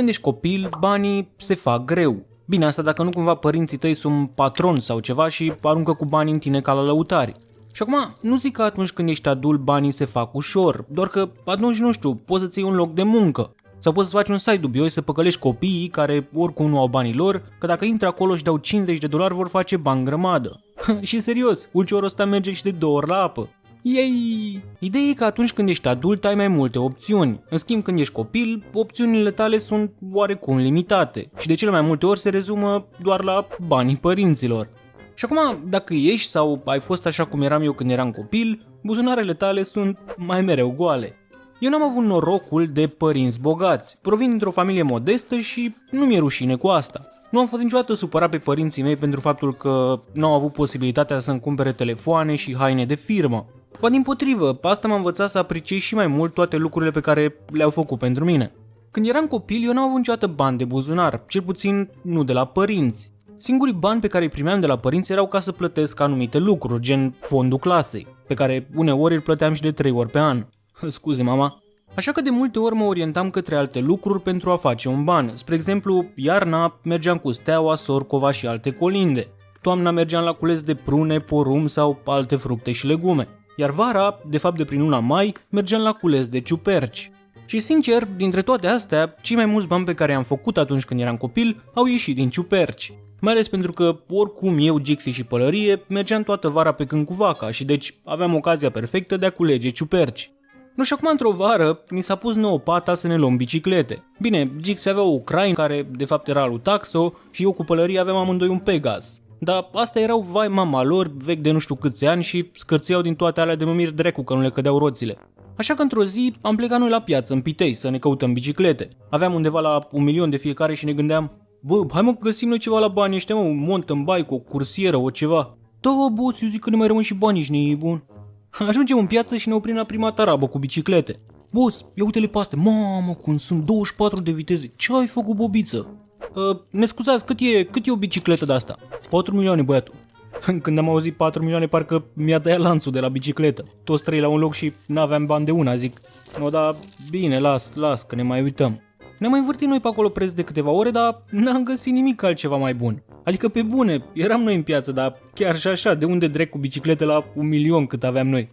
Când ești copil, banii se fac greu. Bine, asta dacă nu cumva părinții tăi sunt patroni sau ceva și aruncă cu banii în tine ca la lăutari. Și acum, nu zic că atunci când ești adult banii se fac ușor, doar că atunci, nu știu, poți să-ți iei un loc de muncă. Sau poți să faci un site dubios să păcălești copiii care oricum nu au banii lor, că dacă intră acolo și dau $50 vor face bani grămadă. Și serios, ulciorul ăsta merge și de 2 ori la apă. Yay! Ideea e că atunci când ești adult ai mai multe opțiuni. În schimb, când ești copil, opțiunile tale sunt oarecum limitate și de cele mai multe ori se rezumă doar la banii părinților. Și acum, dacă ești sau ai fost așa cum eram eu când eram copil, buzunarele tale sunt mai mereu goale. Eu n-am avut norocul de părinți bogați. Provin dintr-o familie modestă și nu mi-e rușine cu asta. Nu am fost niciodată supărat pe părinții mei pentru faptul că nu au avut posibilitatea să-mi cumpere telefoane și haine de firmă. Ba dimpotrivă, asta m-a învățat să apreciez și mai mult toate lucrurile pe care le-au făcut pentru mine. Când eram copil, eu n-am avut niciodată bani de buzunar, cel puțin nu de la părinți. Singurii bani pe care îi primeam de la părinți erau ca să plătesc anumite lucruri, gen fondul clasei, pe care uneori îl plăteam și de 3 ori pe an. Scuze, mama. Așa că de multe ori mă orientam către alte lucruri pentru a face un ban. Spre exemplu, iarna mergeam cu steaua, sorcova și alte colinde. Toamna mergeam la cules de prune, porumb sau alte fructe și legume. Iar vara, de fapt de prin luna mai, mergeam la cules de ciuperci. Și sincer, dintre toate astea, cei mai mulți bani pe care i-am făcut atunci când eram copil au ieșit din ciuperci. Mai ales pentru că, oricum eu, Gixi și pălărie, mergeam toată vara pe câmp cu vaca și deci aveam ocazia perfectă de a culege ciuperci. Nu, și acum într-o vară ni s-a pus nouă pata să ne luăm biciclete. Bine, Gixi avea o Crane care de fapt era lui Taxo și eu cu pălărie aveam amândoi un Pegas. Dar astea erau vai mama lor, vechi de nu știu câți ani și scârțeau din toate alea de mă mir drecu că nu le cădeau roțile. Așa că într-o zi am plecat noi la piață în Pitei să ne căutăm biciclete. Aveam undeva la 1.000.000 de fiecare și ne gândeam: bă, hai mă, găsim noi ceva la banii ăștia, mă, un mountain bike, o cursieră, o ceva. Da, boss, eu zic că ne mai rămân și banii și ne e bun. Ajungem în piață și ne oprim la prima tarabă cu biciclete. Boss, ia uite-le pe astea, mamă, cum sunt 24 de viteze, ce ai făcut, bobiță? Ne scuzați, cât e o bicicletă de asta? 4 milioane, băiatul. Când am auzit 4 milioane, parcă mi-a tăiat lanțul de la bicicletă. Toți trei la un loc și n-aveam bani de una, zic. No, da, bine, las, că ne mai uităm. Ne-am mai învârtit noi pe acolo preț de câteva ore, dar n-am găsit nimic altceva mai bun. Adică pe bune, eram noi în piață, dar chiar și așa, de unde drec cu biciclete la 1.000.000 cât aveam noi?